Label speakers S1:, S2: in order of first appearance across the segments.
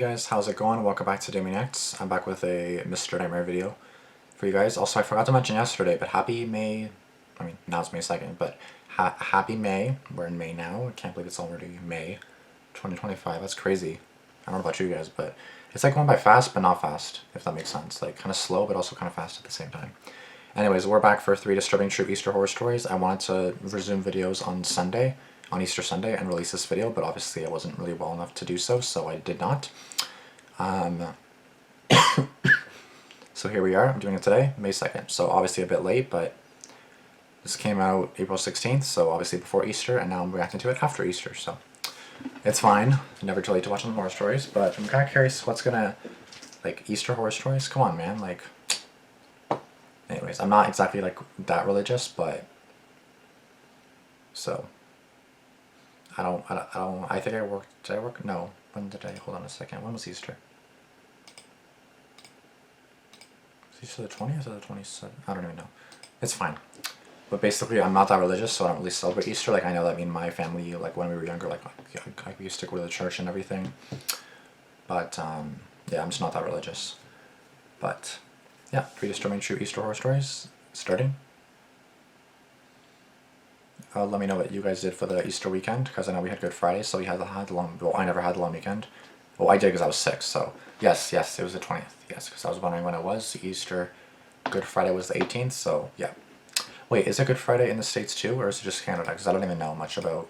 S1: guys, how's it going? Welcome back to Damian. I'm back with a Mr. Nightmare video for you guys. Also, I forgot to mention yesterday, but happy May, now it's May 2nd, but happy May. We're in May now. I can't believe it's already May 2025. That's crazy. I don't know about you guys, but it's like going by fast, but not fast, if that makes sense. Like kind of slow, but also kind of fast at the same time. Anyways, we're back for 3 disturbing true Easter horror stories. I wanted to resume videos on Sunday, on Easter Sunday, and release this video, but obviously I wasn't really well enough to do so, so I did not. So here we are, I'm doing it today, May 2nd. So obviously a bit late, but this came out April 16th, so obviously before Easter, and now I'm reacting to it after Easter, so it's fine. Never too late to watch some horror stories, but I'm kind of curious what's gonna, like, Easter horror stories? Come on, man, like, anyways, I'm not exactly, like, that religious, but, so, I think I worked, did I work? No, when did I, hold on a second, when was Easter? Was Easter the 20th or the 27th? I don't even know. It's fine. But basically, I'm not that religious, so I don't really celebrate Easter. Like, I know that me and my family, like, when we were younger, like we used to go to the church and everything. But, yeah, I'm just not that religious. But, yeah, 3 disturbing true Easter horror stories, starting. Let me know what you guys did for the Easter weekend, because I know we had Good Friday, so we had the long, well, I never had the long weekend. Well, I did because I was sick, so, yes, it was the 20th, yes, because I was wondering when it was. Easter, Good Friday was the 18th, so, yeah. Wait, is it Good Friday in the States too, or is it just Canada? Because I don't even know much about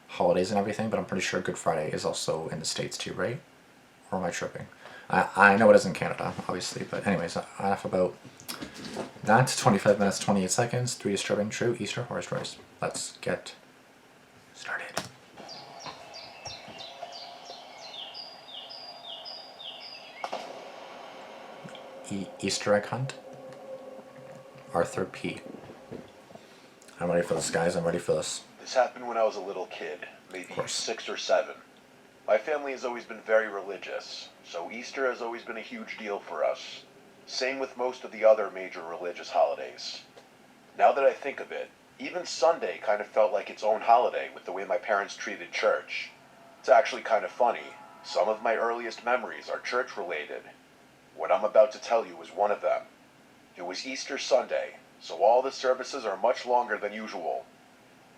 S1: holidays and everything, but I'm pretty sure Good Friday is also in the States too, right? Or am I tripping? I know it is in Canada, obviously, but anyways, enough about that. 25 minutes, 28 seconds, 3 disturbing true Easter horror stories. Let's get started. Easter egg hunt. Arthur P. I'm ready for this, guys. I'm ready for this.
S2: This happened when I was a little kid, maybe 6 or 7. My family has always been very religious, so Easter has always been a huge deal for us. Same with most of the other major religious holidays. Now that I think of it, even Sunday kind of felt like its own holiday with the way my parents treated church. It's actually kind of funny. Some of my earliest memories are church-related. What I'm about to tell you is one of them. It was Easter Sunday, so all the services are much longer than usual.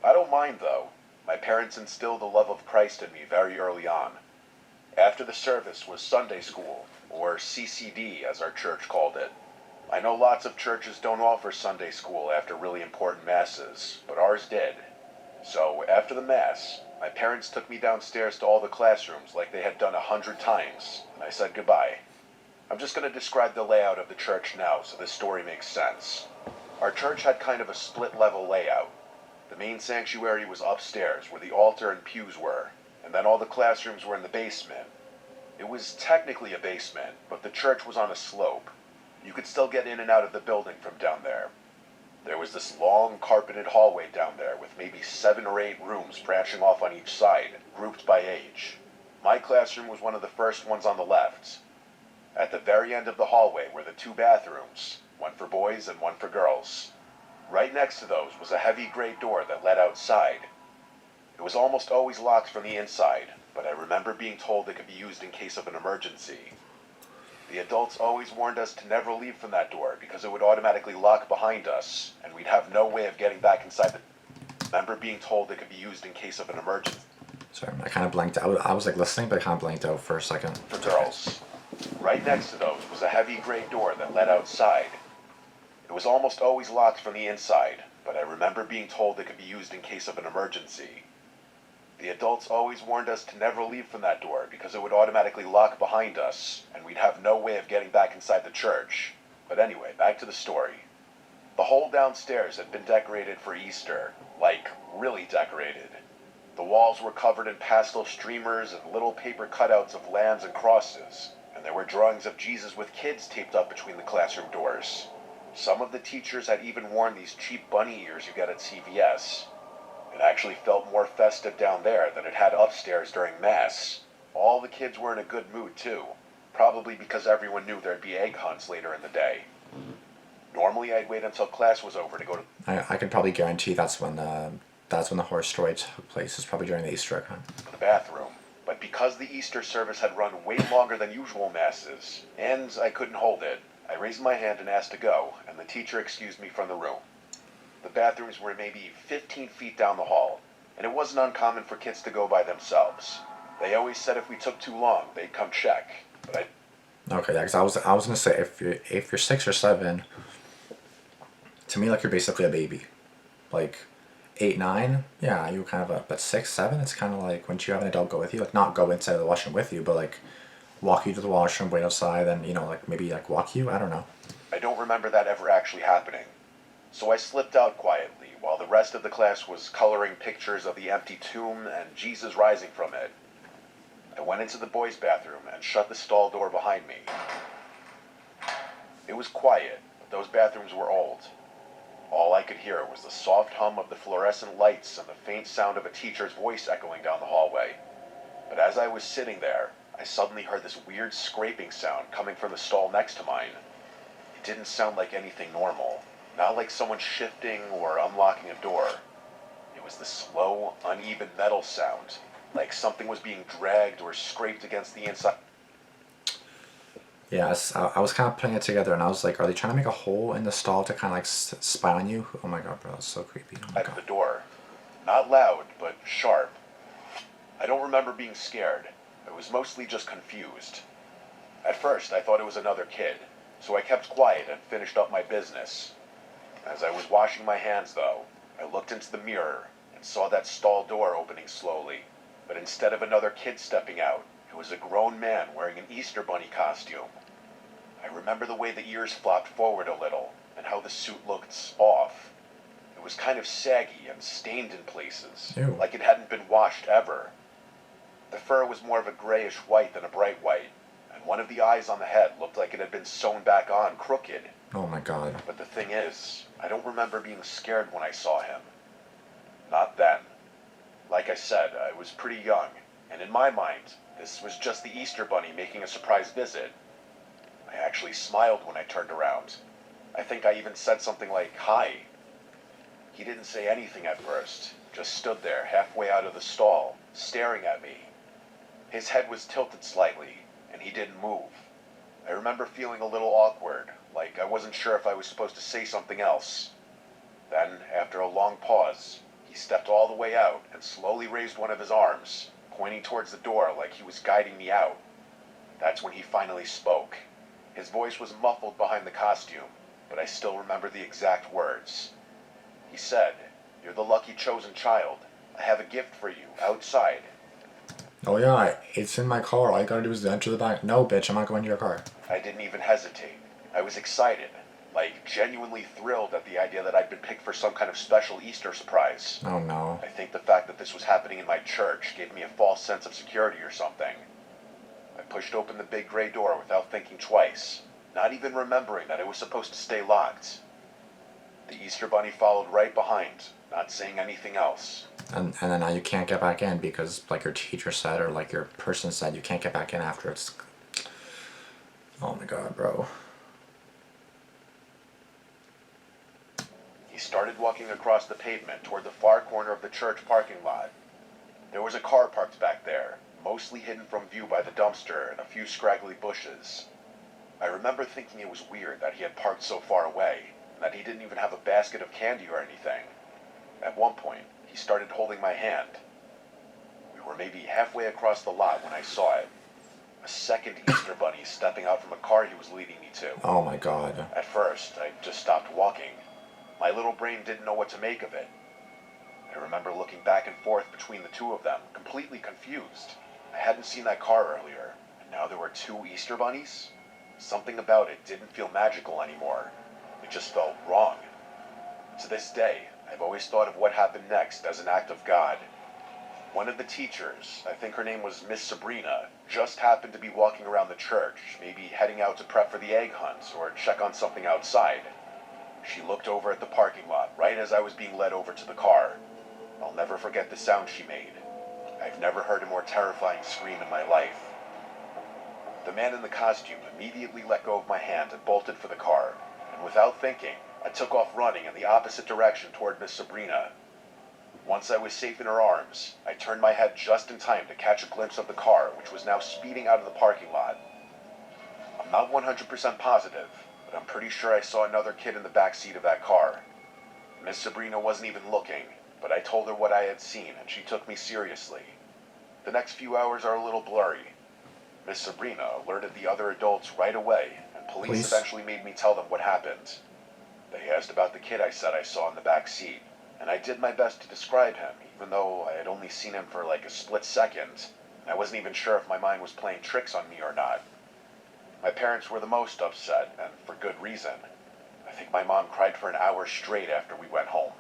S2: I don't mind though. My parents instilled the love of Christ in me very early on. After the service was Sunday school, or CCD as our church called it. I know lots of churches don't offer Sunday school after really important masses, but ours did. So after the mass, my parents took me downstairs to all the classrooms like they had done 100 times, and I said goodbye. I'm just going to describe the layout of the church now so this story makes sense. Our church had kind of a split-level layout. The main sanctuary was upstairs where the altar and pews were, and then all the classrooms were in the basement. It was technically a basement, but the church was on a slope. You could still get in and out of the building from down there. There was this long carpeted hallway down there with maybe 7 or 8 rooms branching off on each side, grouped by age. My classroom was one of the first ones on the left. At the very end of the hallway were the 2 bathrooms, one for boys and one for girls. Right next to those was a heavy gray door that led outside. It was almost always locked from the inside, but I remember being told it could be used in case of an emergency. The adults always warned us to never leave from that door because it would automatically lock behind us, and we'd have no way of getting back inside the... Remember being told it could be used in case of an emergency.
S1: Sorry, I kind of blanked out. I was like listening, but I kind of blanked out for a second.
S2: For girls. Right next to those was a heavy gray door that led outside. It was almost always locked from the inside, but I remember being told it could be used in case of an emergency. The adults always warned us to never leave from that door because it would automatically lock behind us, and we'd have no way of getting back inside the church. But anyway, back to the story. The whole downstairs had been decorated for Easter, like, really decorated. The walls were covered in pastel streamers and little paper cutouts of lambs and crosses, and there were drawings of Jesus with kids taped up between the classroom doors. Some of the teachers had even worn these cheap bunny ears you get at CVS. It actually felt more festive down there than it had upstairs during Mass. All the kids were in a good mood too, probably because everyone knew there'd be egg hunts later in the day. Normally I'd wait until class was over to go to...
S1: I can probably guarantee that's when the horror story took place. It's probably during the Easter egg hunt.
S2: The bathroom, But because the Easter service had run way longer than usual masses, and I couldn't hold it, I raised my hand and asked to go, and the teacher excused me from the room. The bathrooms were maybe 15 feet down the hall, and it wasn't uncommon for kids to go by themselves. They always said if we took too long, they'd come check, but
S1: Okay, yeah, because I was gonna say if you're 6 or 7, to me like you're basically a baby, like 8, 9, yeah, you kind of but 6, 7, it's kind of like once you have an adult go with you, like not go inside of the washroom with you, but like walk you to the washroom, wait outside, then like maybe like walk you. I don't know.
S2: I don't remember that ever actually happening. So I slipped out quietly while the rest of the class was coloring pictures of the empty tomb and Jesus rising from it. I went into the boys' bathroom and shut the stall door behind me. It was quiet, but those bathrooms were old. All I could hear was the soft hum of the fluorescent lights and the faint sound of a teacher's voice echoing down the hallway. But as I was sitting there, I suddenly heard this weird scraping sound coming from the stall next to mine. It didn't sound like anything normal, not like someone shifting or unlocking a door. It was the slow, uneven metal sound, like something was being dragged or scraped against the inside.
S1: Yes, I was kind of putting it together, and I was like, are they trying to make a hole in the stall to kind of like spy on you? Oh my god, bro, that's so creepy. Oh my
S2: At the
S1: god.
S2: door. Not loud, but sharp. I don't remember being scared. I was mostly just confused. At first, I thought it was another kid, so I kept quiet and finished up my business. As I was washing my hands, though, I looked into the mirror and saw that stall door opening slowly. But instead of another kid stepping out, it was a grown man wearing an Easter bunny costume. I remember the way the ears flopped forward a little, and how the suit looked off. It was kind of saggy and stained in places,
S1: Ew.
S2: like it hadn't been washed ever. The fur was more of a grayish white than a bright white, and one of the eyes on the head looked like it had been sewn back on crooked.
S1: Oh my god.
S2: But the thing is, I don't remember being scared when I saw him. Not then. Like I said, I was pretty young, and in my mind, this was just the Easter bunny making a surprise visit. I actually smiled when I turned around. I think I even said something like, "Hi." He didn't say anything at first, just stood there halfway out of the stall, staring at me. His head was tilted slightly, and he didn't move. I remember feeling a little awkward, like I wasn't sure if I was supposed to say something else. Then, after a long pause, he stepped all the way out and slowly raised one of his arms, pointing towards the door like he was guiding me out. That's when he finally spoke. His voice was muffled behind the costume, but I still remember the exact words. He said, "You're the lucky chosen child. I have a gift for you, outside."
S1: Oh yeah, it's in my car. All you gotta do is enter the back. No, bitch, I'm not going to your car.
S2: I didn't even hesitate. I was excited, like genuinely thrilled at the idea that I'd been picked for some kind of special Easter surprise.
S1: Oh no.
S2: I think the fact that this was happening in my church gave me a false sense of security or something. I pushed open the big gray door without thinking twice, not even remembering that it was supposed to stay locked. The Easter bunny followed right behind, not saying anything else.
S1: And then now you can't get back in because like your teacher said or like your person said you can't get back in after it's. Oh my god, bro.
S2: He started walking across the pavement toward the far corner of the church parking lot. There was a car parked back there, mostly hidden from view by the dumpster and a few scraggly bushes. I remember thinking it was weird that he had parked so far away, and that he didn't even have a basket of candy or anything. At one point, he started holding my hand. We were maybe halfway across the lot when I saw it. A second Easter bunny stepping out from a car he was leading me to.
S1: Oh my god.
S2: At first, I just stopped walking. My little brain didn't know what to make of it. I remember looking back and forth between the two of them, completely confused. I hadn't seen that car earlier, and now there were two Easter bunnies? Something about it didn't feel magical anymore. It just felt wrong. To this day, I've always thought of what happened next as an act of God. One of the teachers, I think her name was Miss Sabrina, just happened to be walking around the church, maybe heading out to prep for the egg hunt or check on something outside. She looked over at the parking lot right as I was being led over to the car. I'll never forget the sound she made. I've never heard a more terrifying scream in my life. The man in the costume immediately let go of my hand and bolted for the car, and without thinking, I took off running in the opposite direction toward Miss Sabrina. Once I was safe in her arms, I turned my head just in time to catch a glimpse of the car, which was now speeding out of the parking lot. I'm not 100% positive, but I'm pretty sure I saw another kid in the back seat of that car. Miss Sabrina wasn't even looking, but I told her what I had seen, and she took me seriously. The next few hours are a little blurry. Miss Sabrina alerted the other adults right away, and police eventually made me tell them what happened. They asked about the kid I said I saw in the back seat, and I did my best to describe him, even though I had only seen him for like a split second, and I wasn't even sure if my mind was playing tricks on me or not. My parents were the most upset, and for good reason. I think my mom cried for an hour straight after we went home.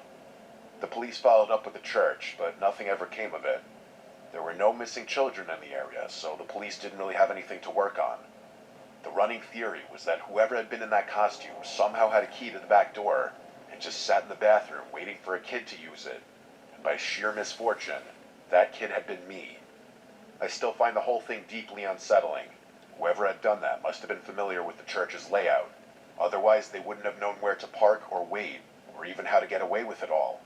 S2: The police followed up with the church, but nothing ever came of it. There were no missing children in the area, so the police didn't really have anything to work on. The running theory was that whoever had been in that costume somehow had a key to the back door and just sat in the bathroom waiting for a kid to use it. And by sheer misfortune, that kid had been me. I still find the whole thing deeply unsettling. Whoever had done that must have been familiar with the church's layout. Otherwise, they wouldn't have known where to park or wait, or even how to get away with it all.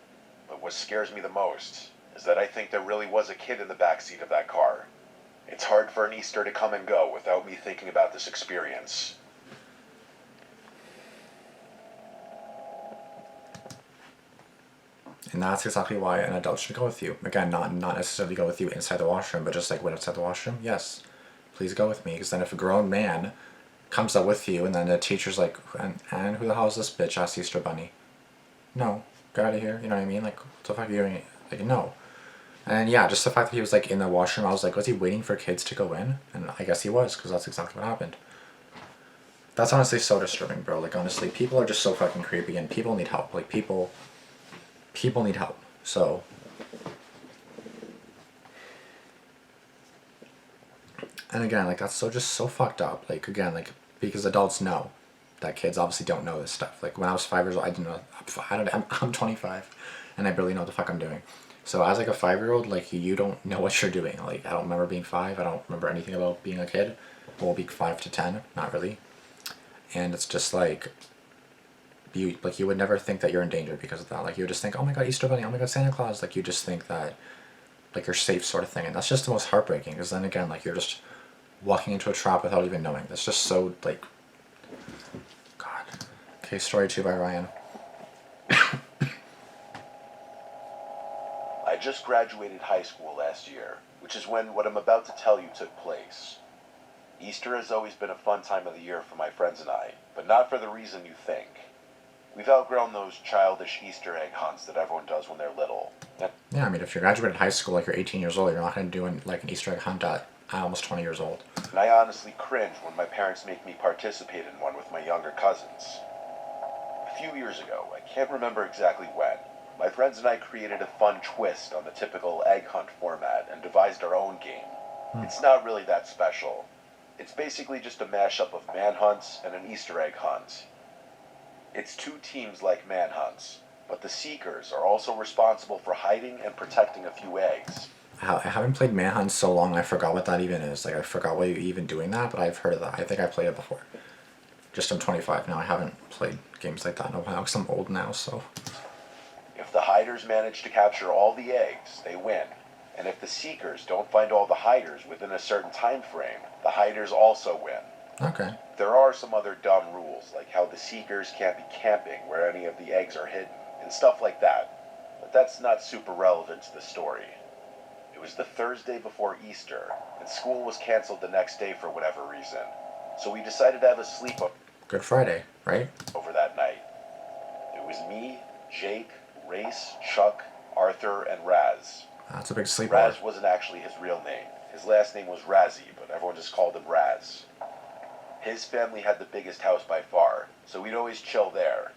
S2: But what scares me the most is that I think there really was a kid in the backseat of that car. It's hard for an Easter to come and go without me thinking about this experience.
S1: And that's exactly why an adult should go with you. Again, not necessarily go with you inside the washroom, but just like when outside the washroom, yes, please go with me. Because then if a grown man comes up with you and then the teacher's like, and who the hell is this bitch ass Easter Bunny? No, get out of here, you know what I mean? Like, what the fuck are you doing? Like, no. And yeah, just the fact that he was like in the washroom, I was like, was he waiting for kids to go in? And I guess he was, because that's exactly what happened. That's honestly so disturbing, bro. Like, honestly, people are just so fucking creepy, and people need help. Like, people need help. So, and again, like, that's just so fucked up. Like, again, like, because adults know that kids obviously don't know this stuff. Like, when I was 5 years old, I didn't know. I'm 25, and I barely know what the fuck I'm doing. So as like a 5-year-old, like, you don't know what you're doing. Like, I don't remember being 5. I don't remember anything about being a kid. Well, be 5 to 10, not really. And it's just like, you would never think that you're in danger because of that. Like, you would just think, oh my god, Easter Bunny, oh my god, Santa Claus. Like, you just think that, like, you're safe, sort of thing. And that's just the most heartbreaking, because then again, like, you're just walking into a trap without even knowing. That's just so, like, God. Okay, story 2 by Ryan.
S2: I just graduated high school last year, which is when what I'm about to tell you took place. Easter has always been a fun time of the year for my friends and I, but not for the reason you think. We've outgrown those childish Easter egg hunts that everyone does when they're little.
S1: Yeah, I mean, if you're graduating high school, like, you're 18 years old, you're not going to do like an Easter egg hunt at almost 20 years old.
S2: And I honestly cringe when my parents make me participate in one with my younger cousins. A few years ago, I can't remember exactly when, my friends and I created a fun twist on the typical egg hunt format and devised our own game. It's not really that special. It's basically just a mashup of manhunts and an Easter egg hunt. It's 2 teams like manhunts, but the seekers are also responsible for hiding and protecting a few eggs.
S1: I haven't played Manhunt so long, I forgot what that even is. Like, I forgot why you're even doing that, but I've heard of that. I think I played it before. Just I'm 25 now, I haven't played games like that in a while, because I'm old now, so.
S2: If the hiders manage to capture all the eggs, they win. And if the seekers don't find all the hiders within a certain time frame, the hiders also win.
S1: Okay.
S2: There are some other dumb rules, like how the seekers can't be camping where any of the eggs are hidden, and stuff like that. But that's not super relevant to the story. It was the Thursday before Easter, and school was canceled the next day for whatever reason. So we decided to have a sleepover.
S1: Good Friday, right?
S2: Over that night. It was me, Jake, Race, Chuck, Arthur, and Raz.
S1: That's a big sleepover.
S2: Raz wasn't actually his real name. His last name was Razzie, but everyone just called him Raz. His family had the biggest house by far, so we'd always chill there.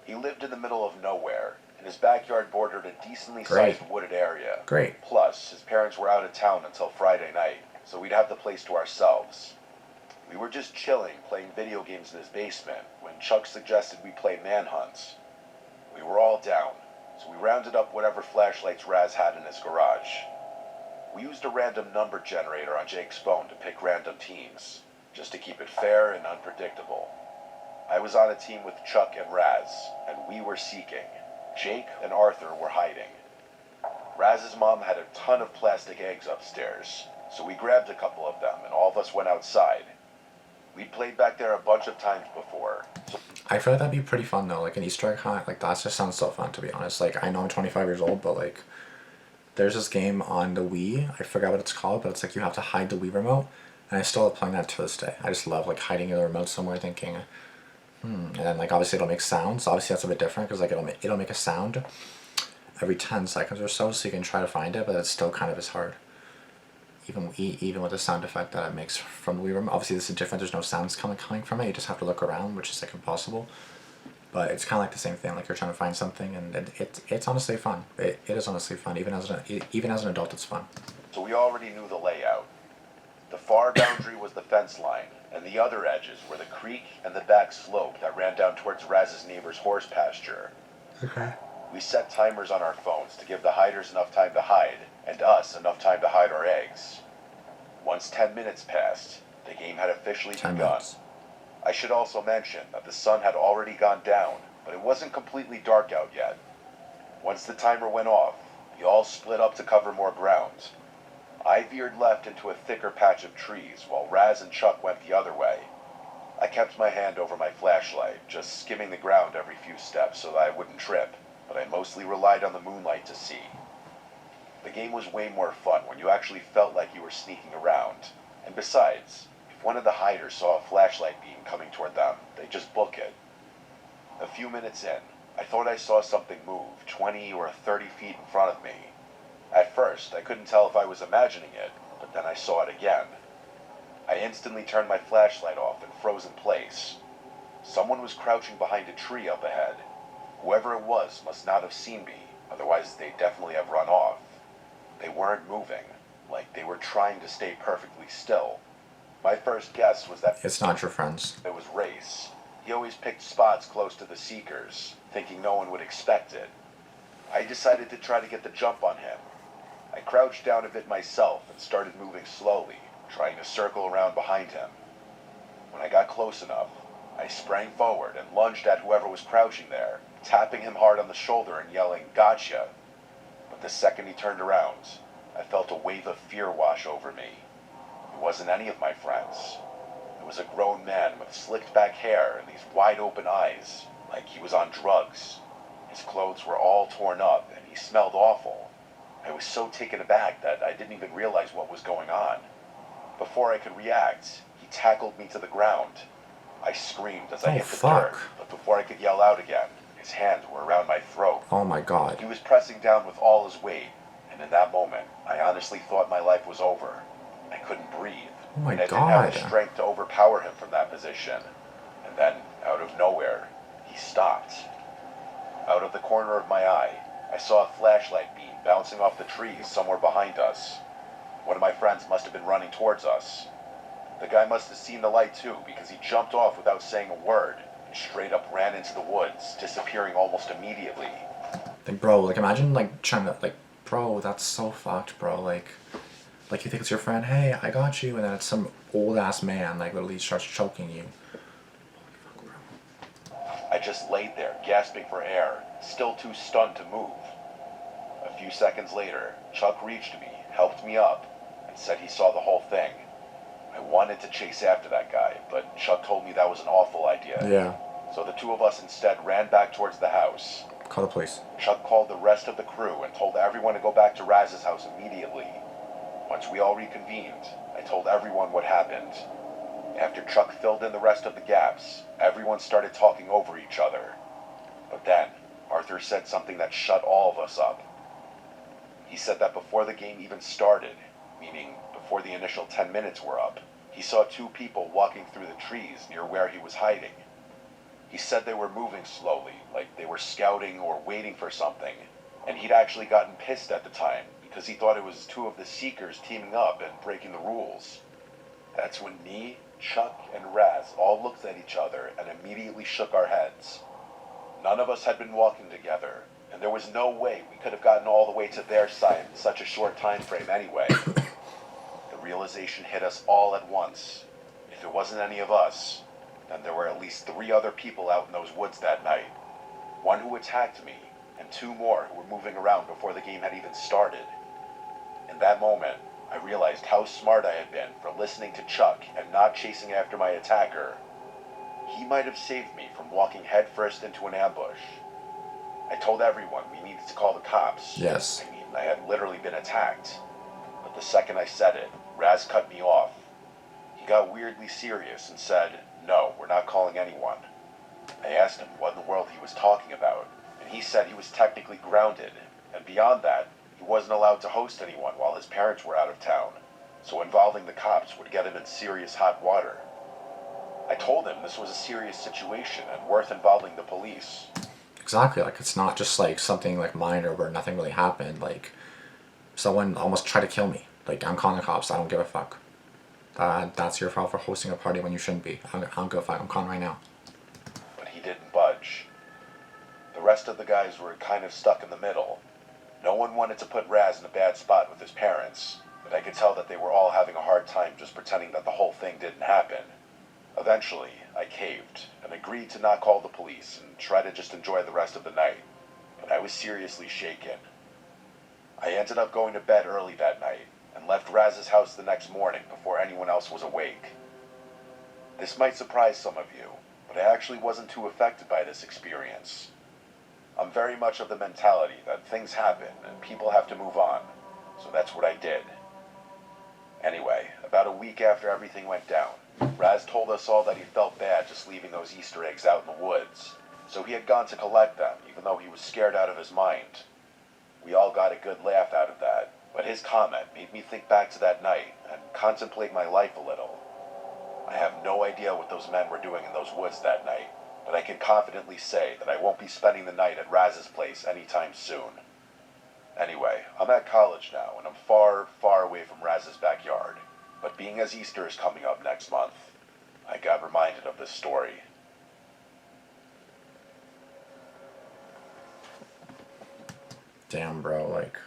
S2: He lived in the middle of nowhere, and his backyard bordered a decently sized wooded area.
S1: Great.
S2: Plus, his parents were out of town until Friday night, so we'd have the place to ourselves. We were just chilling, playing video games in his basement, when Chuck suggested we play manhunts. We were all down, so we rounded up whatever flashlights Raz had in his garage. We used a random number generator on Jake's phone to pick random teams, just to keep it fair and unpredictable. I was on a team with Chuck and Raz, and we were seeking. Jake and Arthur were hiding. Raz's mom had a ton of plastic eggs upstairs, so we grabbed a couple of them and all of us went outside. We'd played back there a bunch of times before. So
S1: I feel like that'd be pretty fun though, like an Easter egg hunt. Like that just sounds so fun, to be honest. Like I know I'm 25 years old, but like there's this game on the Wii. I forgot what it's called, but it's like you have to hide the Wii remote, and I still love playing that to this day. I just love like hiding the remote somewhere, thinking, and then like obviously it'll make sounds. Obviously that's a bit different because like it'll make a sound every 10 seconds or so you can try to find it, but it's still kind of as hard. Even with the sound effect that it makes from the Wii remote. Obviously this is different. There's no sounds coming from it. You just have to look around, which is like impossible. But it's kind of like the same thing. Like you're trying to find something, and it's honestly fun. It is honestly fun. Even as an adult, it's fun.
S2: So we already knew the layout. The far boundary was the fence line, and the other edges were the creek and the back slope that ran down towards Raz's neighbor's horse pasture.
S1: Okay.
S2: We set timers on our phones to give the hiders enough time to hide, and us enough time to hide our eggs. Once 10 minutes passed, the game had officially
S1: 10
S2: begun.
S1: minutes.
S2: I should also mention that the sun had already gone down, but it wasn't completely dark out yet. Once the timer went off, we all split up to cover more ground. I veered left into a thicker patch of trees, while Raz and Chuck went the other way. I kept my hand over my flashlight, just skimming the ground every few steps so that I wouldn't trip, but I mostly relied on the moonlight to see. The game was way more fun when you actually felt like you were sneaking around, and besides, if one of the hiders saw a flashlight beam coming toward them, they'd just book it. A few minutes in, I thought I saw something move 20 or 30 feet in front of me. At first, I couldn't tell if I was imagining it, but then I saw it again. I instantly turned my flashlight off and froze in place. Someone was crouching behind a tree up ahead. Whoever it was must not have seen me, otherwise they'd definitely have run off. They weren't moving, like they were trying to stay perfectly still. My first guess was that
S1: It's not your friends.
S2: it was Race. He always picked spots close to the Seekers, thinking no one would expect it. I decided to try to get the jump on him. I crouched down a bit myself and started moving slowly, trying to circle around behind him. When I got close enough, I sprang forward and lunged at whoever was crouching there, tapping him hard on the shoulder and yelling, "Gotcha!" But the second he turned around, I felt a wave of fear wash over me. It wasn't any of my friends. It was a grown man with slicked back hair and these wide open eyes, like he was on drugs. His clothes were all torn up and he smelled awful. I was so taken aback that I didn't even realize what was going on. Before I could react, he tackled me to the ground. I screamed as I hit the dirt, but before I could yell out again, his hands were around my throat.
S1: Oh my god.
S2: He was pressing down with all his weight, and in that moment, I honestly thought my life was over. I couldn't breathe.
S1: Oh my
S2: and I didn't have the
S1: god.
S2: strength to overpower him from that position. And then, out of nowhere, he stopped. Out of the corner of my eye, I saw a flashlight beam bouncing off the trees somewhere behind us. One of my friends must have been running towards us. The guy must have seen the light too, because he jumped off without saying a word and straight up ran into the woods, disappearing almost immediately.
S1: Like bro, like imagine like trying to like bro, that's so fucked, bro. Like you think it's your friend, hey, I got you, and then it's some old ass man like literally starts choking you. Holy fuck, bro.
S2: I just laid there, gasping for air, still too stunned to move. A few seconds later, Chuck reached me, helped me up, and said he saw the whole thing. I wanted to chase after that guy, but Chuck told me that was an awful idea.
S1: Yeah.
S2: So the two of us instead ran back towards the house.
S1: Call the police.
S2: Chuck called the rest of the crew and told everyone to go back to Raz's house immediately. Once we all reconvened, I told everyone what happened. After Chuck filled in the rest of the gaps, everyone started talking over each other. But then, Arthur said something that shut all of us up. He said that before the game even started, meaning before the initial 10 minutes were up, he saw two people walking through the trees near where he was hiding. He said they were moving slowly, like they were scouting or waiting for something, and he'd actually gotten pissed at the time because he thought it was two of the Seekers teaming up and breaking the rules. That's when me, Chuck, and Raz all looked at each other and immediately shook our heads. None of us had been walking together, and there was no way we could have gotten all the way to their side in such a short time frame anyway. The realization hit us all at once. If it wasn't any of us, then there were at least 3 other people out in those woods that night. One who attacked me, and 2 more who were moving around before the game had even started. In that moment, I realized how smart I had been for listening to Chuck and not chasing after my attacker. He might have saved me from walking headfirst into an ambush. I told everyone we needed to call the cops.
S1: Yes.
S2: I mean, I had literally been attacked. But the second I said it, Raz cut me off. He got weirdly serious and said, "No, we're not calling anyone." I asked him what in the world he was talking about, and he said he was technically grounded, and beyond that, he wasn't allowed to host anyone while his parents were out of town, so involving the cops would get him in serious hot water. I told him this was a serious situation and worth involving the police.
S1: Exactly, like it's not just like something like minor where nothing really happened. Like someone almost tried to kill me. Like I'm calling the cops. I don't give a fuck. That's your fault for hosting a party when you shouldn't be. I don't give a fuck. I'm calling right now.
S2: But he didn't budge. The rest of the guys were kind of stuck in the middle. No one wanted to put Raz in a bad spot with his parents, but I could tell that they were all having a hard time just pretending that the whole thing didn't happen. Eventually, I caved and agreed to not call the police and try to just enjoy the rest of the night, but I was seriously shaken. I ended up going to bed early that night and left Raz's house the next morning before anyone else was awake. This might surprise some of you, but I actually wasn't too affected by this experience. I'm very much of the mentality that things happen and people have to move on, so that's what I did. Anyway, about a week after everything went down, Raz told us all that he felt bad just leaving those Easter eggs out in the woods, so he had gone to collect them even though he was scared out of his mind. We all got a good laugh out of that, but his comment made me think back to that night and contemplate my life a little. I have no idea what those men were doing in those woods that night, but I can confidently say that I won't be spending the night at Raz's place anytime soon. Anyway, I'm at college now, and I'm far, far away from Raz's backyard. But being as Easter is coming up next month, I got reminded of this story.
S1: Damn, bro, like...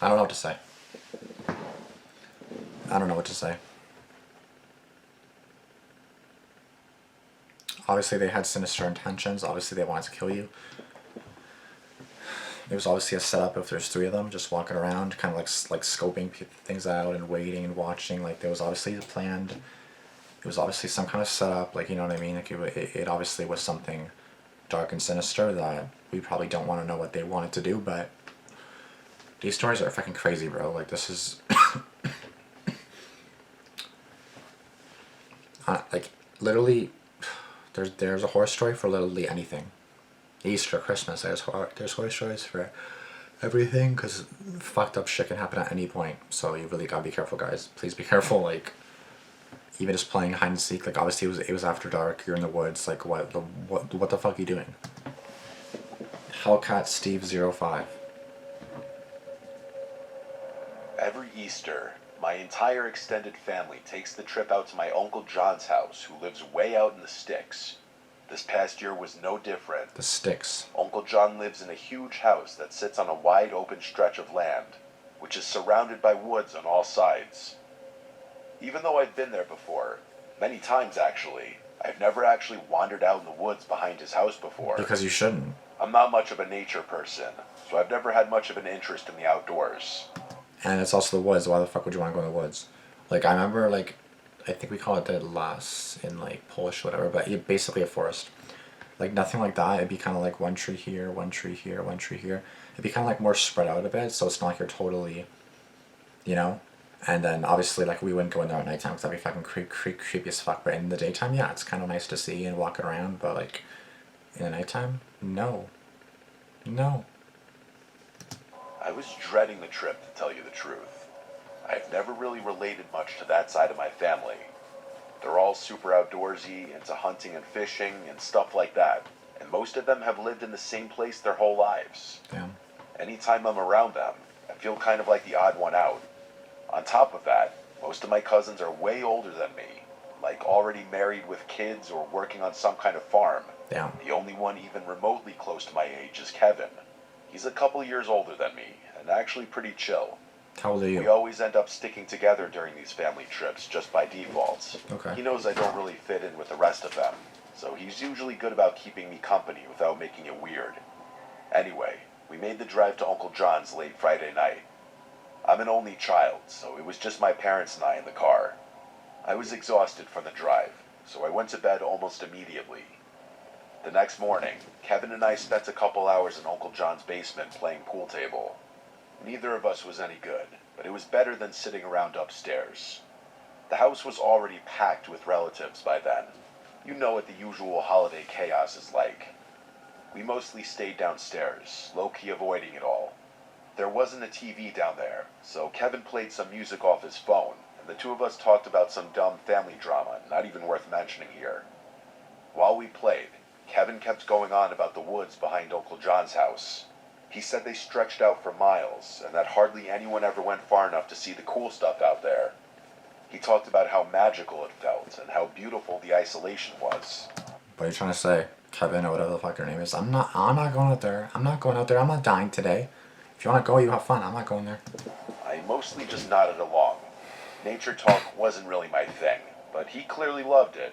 S1: I don't know what to say. I don't know what to say. Obviously, they had sinister intentions. Obviously, they wanted to kill you. It was obviously a setup if there's 3 of them just walking around, kind of like scoping things out and waiting and watching. Like, there was obviously planned. It was obviously some kind of setup, like, you know what I mean? Like, it obviously was something dark and sinister that we probably don't want to know what they wanted to do, but these stories are fucking crazy, bro. Like, this is... like, literally, there's a horror story for literally anything. Easter, Christmas, there's horror stories for everything, because fucked up shit can happen at any point. So you really gotta be careful, guys. Please be careful. Like, even just playing hide and seek. Like, obviously it was after dark. You're in the woods. Like, what the fuck are you doing? Hellcat Steve 05.
S2: Every Easter, my entire extended family takes the trip out to my Uncle John's house, who lives way out in the sticks. This past year was no different.
S1: The sticks.
S2: Uncle John lives in a huge house that sits on a wide open stretch of land, which is surrounded by woods on all sides. Even though I've been there before, many times actually, I've never actually wandered out in the woods behind his house before.
S1: Because you shouldn't.
S2: I'm not much of a nature person, so I've never had much of an interest in the outdoors.
S1: And it's also the woods. Why the fuck would you want to go in the woods? Like, I remember, like, I think we call it the las in, like, Polish or whatever, but basically a forest. Like, nothing like that. It'd be kind of like one tree here, one tree here, one tree here. It'd be kind of like more spread out a bit, so it's not like you're totally, you know? And then, obviously, like, we wouldn't go in there at nighttime because that'd be fucking creepy as fuck. But in the daytime, yeah, it's kind of nice to see and walk around, but, like, in the nighttime, no. No.
S2: I was dreading the trip, to tell you the truth. I've never really related much to that side of my family. They're all super outdoorsy, into hunting and fishing and stuff like that, and most of them have lived in the same place their whole lives.
S1: Damn.
S2: Anytime I'm around them, I feel kind of like the odd one out. On top of that, most of my cousins are way older than me, like already married with kids or working on some kind of farm.
S1: Damn.
S2: The only one even remotely close to my age is Kevin. He's a couple years older than me, and actually pretty chill.
S1: How old are you?
S2: We always end up sticking together during these family trips, just by default.
S1: Okay.
S2: He knows I don't really fit in with the rest of them, so he's usually good about keeping me company without making it weird. Anyway, we made the drive to Uncle John's late Friday night. I'm an only child, so it was just my parents and I in the car. I was exhausted from the drive, so I went to bed almost immediately. The next morning, Kevin and I spent a couple hours in Uncle John's basement playing pool table. Neither of us was any good, but it was better than sitting around upstairs. The house was already packed with relatives by then. You know what the usual holiday chaos is like. We mostly stayed downstairs, low-key avoiding it all. There wasn't a TV down there, so Kevin played some music off his phone, and the two of us talked about some dumb family drama, not even worth mentioning here. While we played, Kevin kept going on about the woods behind Uncle John's house. He said they stretched out for miles, and that hardly anyone ever went far enough to see the cool stuff out there. He talked about how magical it felt, and how beautiful the isolation was.
S1: What are you trying to say, Kevin, or whatever the fuck your name is? I'm not going out there. I'm not going out there. I'm not dying today. If you want to go, you have fun. I'm not going there.
S2: I mostly just nodded along. Nature talk wasn't really my thing, but he clearly loved it.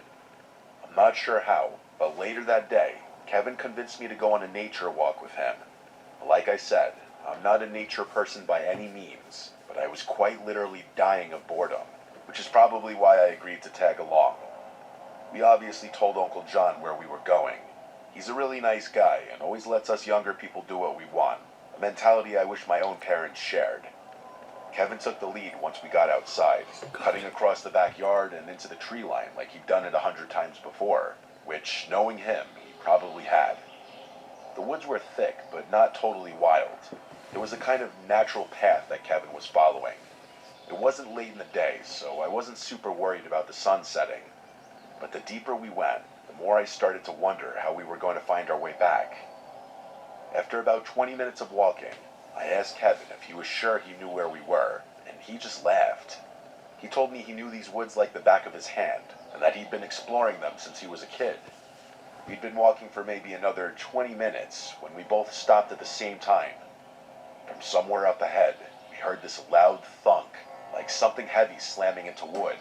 S2: I'm not sure how, but later that day, Kevin convinced me to go on a nature walk with him. Like I said, I'm not a nature person by any means, but I was quite literally dying of boredom, which is probably why I agreed to tag along. We obviously told Uncle John where we were going. He's a really nice guy and always lets us younger people do what we want, a mentality I wish my own parents shared. Kevin took the lead once we got outside, cutting across the backyard and into the tree line like he'd done it 100 times before, which, knowing him, he probably had. The woods were thick, but not totally wild. There was a kind of natural path that Kevin was following. It wasn't late in the day, so I wasn't super worried about the sun setting. But the deeper we went, the more I started to wonder how we were going to find our way back. After about 20 minutes of walking, I asked Kevin if he was sure he knew where we were, and he just laughed. He told me he knew these woods like the back of his hand, and that he'd been exploring them since he was a kid. We'd been walking for maybe another 20 minutes when we both stopped at the same time. From somewhere up ahead, we heard this loud thunk, like something heavy slamming into wood.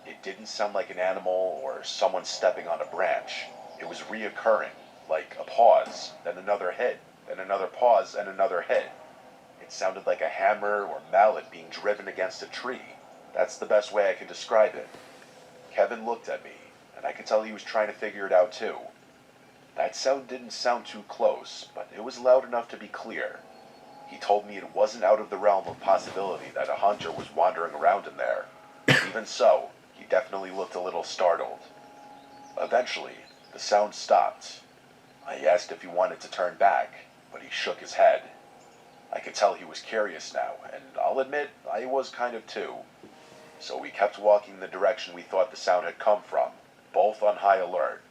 S2: It didn't sound like an animal or someone stepping on a branch. It was reoccurring, like a pause, then another hit, then another pause, and another hit. It sounded like a hammer or mallet being driven against a tree. That's the best way I can describe it. Kevin looked at me, and I could tell he was trying to figure it out too. That sound didn't sound too close, but it was loud enough to be clear. He told me it wasn't out of the realm of possibility that a hunter was wandering around in there. Even so, he definitely looked a little startled. Eventually, the sound stopped. I asked if he wanted to turn back, but he shook his head. I could tell he was curious now, and I'll admit I was kind of too. So we kept walking in the direction we thought the sound had come from, both on high alert.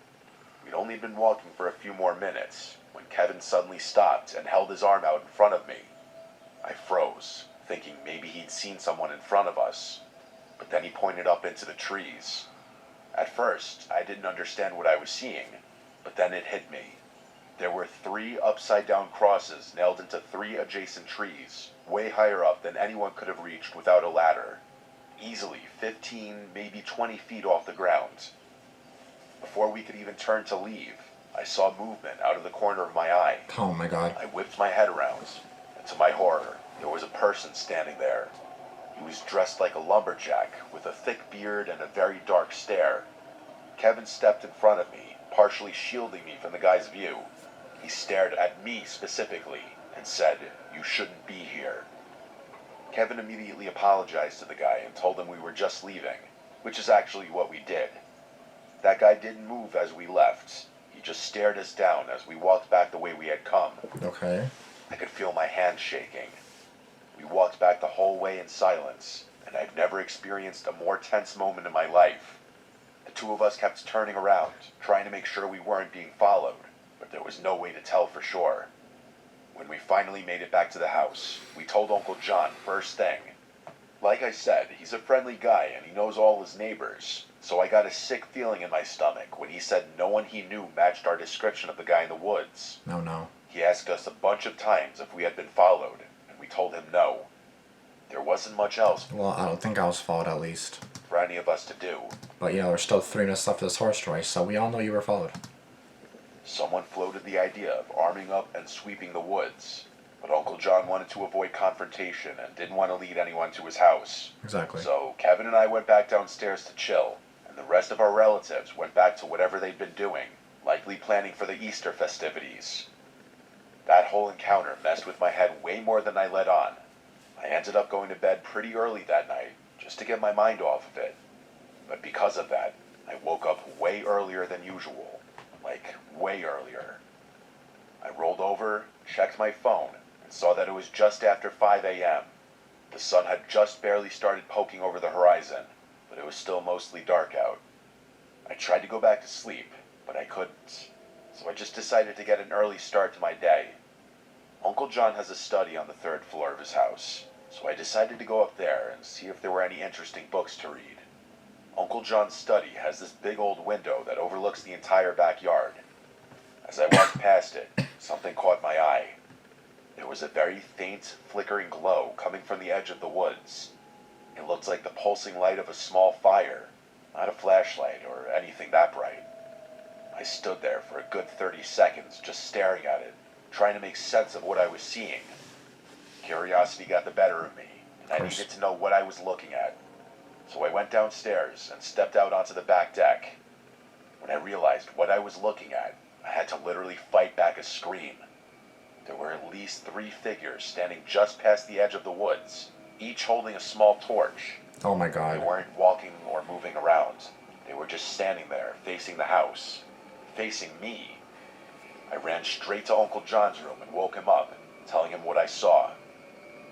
S2: We'd only been walking for a few more minutes when Kevin suddenly stopped and held his arm out in front of me. I froze, thinking maybe he'd seen someone in front of us, but then he pointed up into the trees. At first, I didn't understand what I was seeing, but then it hit me. There were 3 upside-down crosses nailed into 3 adjacent trees, way higher up than anyone could have reached without a ladder. Easily 15, maybe 20 feet off the ground. Before we could even turn to leave, I saw movement out of the corner of my eye.
S1: Oh my god.
S2: I whipped my head around, and to my horror, there was a person standing there. He was dressed like a lumberjack, with a thick beard and a very dark stare. Kevin stepped in front of me, partially shielding me from the guy's view. He stared at me specifically, and said, "You shouldn't be here." Kevin immediately apologized to the guy and told him we were just leaving, which is actually what we did. That guy didn't move as we left. He just stared us down as we walked back the way we had come.
S1: Okay.
S2: I could feel my hands shaking. We walked back the whole way in silence, and I've never experienced a more tense moment in my life. The two of us kept turning around, trying to make sure we weren't being followed, but there was no way to tell for sure. When we finally made it back to the house, we told Uncle John first thing. Like I said, he's a friendly guy and he knows all his neighbors, so I got a sick feeling in my stomach when he said no one he knew matched our description of the guy in the woods.
S1: No.
S2: He asked us a bunch of times if we had been followed, and we told him no. There wasn't much else
S1: Well, I don't think I was followed at least.
S2: for any of us to do.
S1: But you know, there's still 3 minutes left of this horror story, so we all know you were followed.
S2: Someone floated the idea of arming up and sweeping the woods, but Uncle John wanted to avoid confrontation and didn't want to lead anyone to his house.
S1: Exactly.
S2: So Kevin and I went back downstairs to chill, and the rest of our relatives went back to whatever they'd been doing, likely planning for the Easter festivities. That whole encounter messed with my head way more than I let on. I ended up going to bed pretty early that night, just to get my mind off of it. But because of that, I woke up way earlier than usual. Like, way earlier. I rolled over, checked my phone, and saw that it was just after 5 a.m. The sun had just barely started poking over the horizon, but it was still mostly dark out. I tried to go back to sleep, but I couldn't. So I just decided to get an early start to my day. Uncle John has a study on the 3rd floor of his house, so I decided to go up there and see if there were any interesting books to read. Uncle John's study has this big old window that overlooks the entire backyard. As I walked past it, something caught my eye. There was a very faint, flickering glow coming from the edge of the woods. It looked like the pulsing light of a small fire, not a flashlight or anything that bright. I stood there for a good 30 seconds just staring at it, trying to make sense of what I was seeing. Curiosity got the better of me, and I needed to know what I was looking at. So I went downstairs and stepped out onto the back deck. When I realized what I was looking at, I had to literally fight back a scream. There were at least 3 figures standing just past the edge of the woods, each holding a small torch.
S1: Oh my
S2: They
S1: god.
S2: weren't walking or moving around. They were just standing there, facing the house, facing me. I ran straight to Uncle John's room and woke him up, telling him what I saw.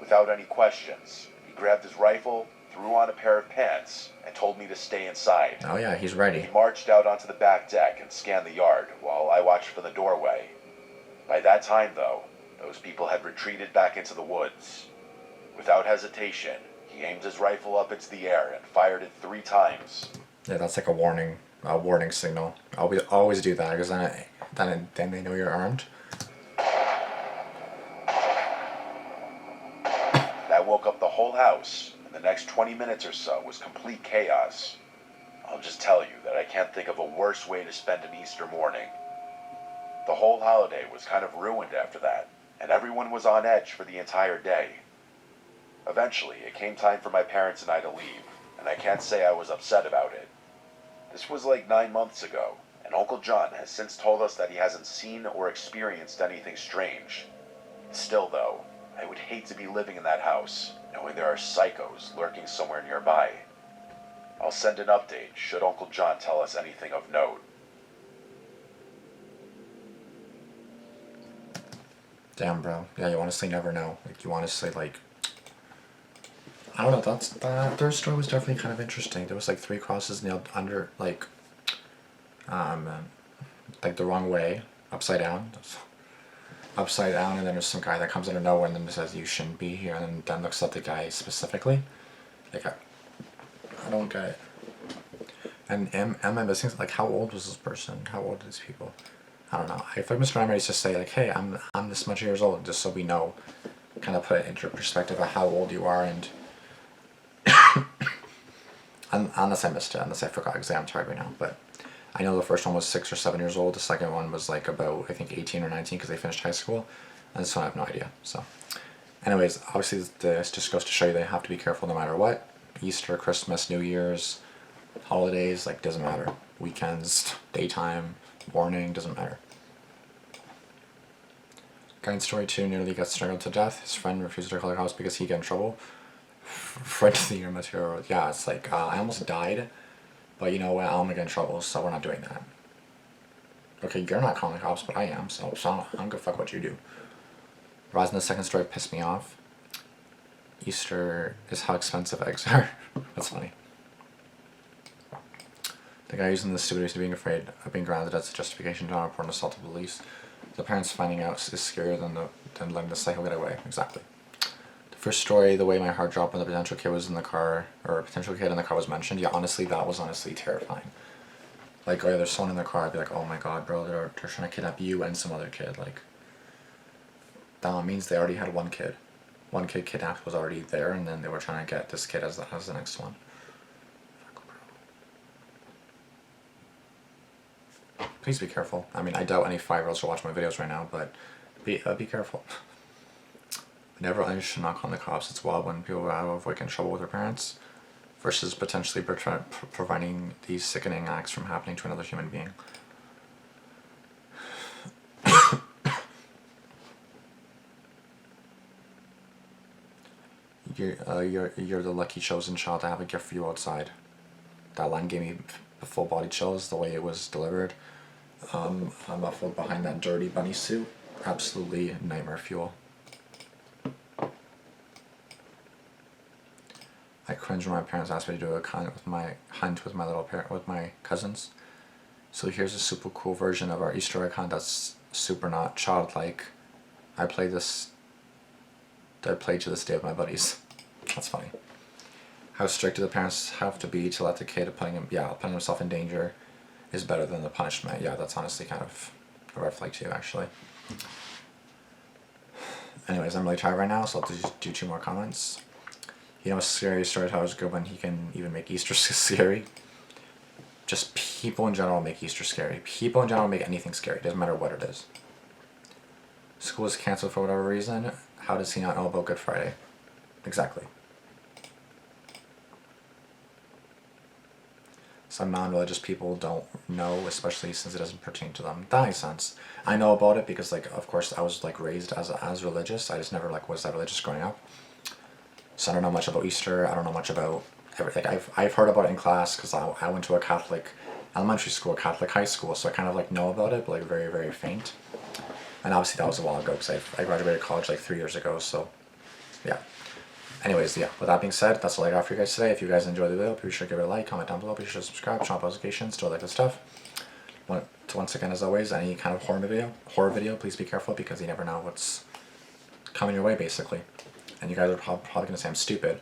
S2: Without any questions, he grabbed his rifle, threw on a pair of pants, and told me to stay inside.
S1: Oh yeah, he's ready.
S2: He marched out onto the back deck and scanned the yard while I watched from the doorway. By that time, though, those people had retreated back into the woods. Without hesitation, he aimed his rifle up into the air and fired it 3 times.
S1: Yeah, that's like a warning signal. Always do that, because then they know you're armed.
S2: That woke up the whole house, and the next 20 minutes or so was complete chaos. I'll just tell you that I can't think of a worse way to spend an Easter morning. The whole holiday was kind of ruined after that, and everyone was on edge for the entire day. Eventually, it came time for my parents and I to leave, and I can't say I was upset about it. This was like 9 months ago, and Uncle John has since told us that he hasn't seen or experienced anything strange. Still, though, I would hate to be living in that house, knowing there are psychos lurking somewhere nearby. I'll send an update should Uncle John tell us anything of note.
S1: Damn, bro. Yeah, you honestly never know. Like, you honestly, like... I don't know, that third story was definitely kind of interesting. There was, like, 3 crosses nailed under, like the wrong way, upside down. Upside down, and then there's some guy that comes out of nowhere and then says, you shouldn't be here, and then looks at the guy specifically. Like, I don't get it. And am I missing, like, how old was this person? How old are these people? I don't know. I feel like Mr. Emery's just say, like, hey, I'm this much years old, just so we know, kind of put it into perspective of how old you are, and unless I missed it, unless I forgot, because I'm tired right now, but I know the first one was 6 or 7 years old, the second one was like about, I think, 18 or 19, because they finished high school, and this one I have no idea, so. Anyways, obviously this just goes to show you that you have to be careful no matter what. Easter, Christmas, New Year's, holidays, like, doesn't matter. Weekends, daytime, morning, doesn't matter. Guy in story 2 nearly gets strangled to death. His friend refuses to call the house because he got in trouble. Friend of the year material. Yeah, it's like, I almost died, but you know what, I'm gonna get in trouble, so we're not doing that. Okay, you're not calling the cops, but I am, so I don't give a fuck what you do. Rise in the second story pissed me off. Easter is how expensive eggs are. That's funny. The guy using the stupid reason of being afraid of being grounded as a justification to not report an assault to police. The parents finding out is scarier than letting the psycho get away. Exactly. The first story, the way my heart dropped when the potential kid was in the car, or a potential kid in the car was mentioned, yeah, honestly, that was honestly terrifying. Like, oh yeah, there's someone in the car, I'd be like, oh my god, bro, they're trying to kidnap you and some other kid, like, that means they already had one kid. one kid kidnapped was already there, and then they were trying to get this kid as the next one. Please be careful. I mean, I doubt any 5-year-olds will watch my videos right now, but be careful. Never should knock on the cops. It's wild when people avoid getting in trouble with their parents versus potentially preventing these sickening acts from happening to another human being. You're the lucky chosen child to have a gift for you outside. That line gave me full body chills the way it was delivered. I'm muffled behind that dirty bunny suit. Absolutely nightmare fuel. I cringe when my parents asked me to do a hunt with my cousins. So here's a super cool version of our Easter egg hunt that's super not childlike. I play to this day with my buddies. That's funny. How strict do the parents have to be to let the kid putting himself in danger is better than the punishment? Yeah, that's honestly kind of a red flag too, actually. Anyways, I'm really tired right now, so I'll just do 2 more comments. You know, a scary storyteller is good when he can even make Easter scary. Just people in general make Easter scary. People in general make anything scary. Doesn't matter what it is. School is canceled for whatever reason. How does he not know about Good Friday? Exactly. Some non-religious people don't know, especially since it doesn't pertain to them. That makes sense. I know about it because, like, of course, I was like raised as religious. I just never like was that religious growing up. So I don't know much about Easter. I don't know much about everything. I've heard about it in class because I went to a Catholic elementary school, a Catholic high school, so I kind of like know about it, but like very, very faint. And obviously that was a while ago because I graduated college like 3 years ago, so yeah. Anyways, yeah, with that being said, that's all I got for you guys today. If you guys enjoyed the video, be sure to give it a like, comment down below, be sure to subscribe, turn on notifications, do all that good stuff. Once again, as always, any kind of horror video, please be careful because you never know what's coming your way, basically. And you guys are probably going to say I'm stupid,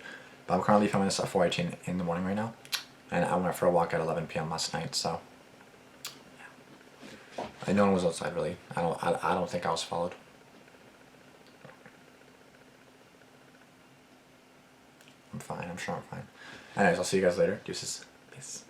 S1: but I'm currently filming this at 4:18 in the morning right now, and I went for a walk at 11 p.m. last night, so yeah. And no one was outside really. I don't think I was followed. I'm fine. I'm sure I'm fine. Anyways, I'll see you guys later. Deuces. Peace.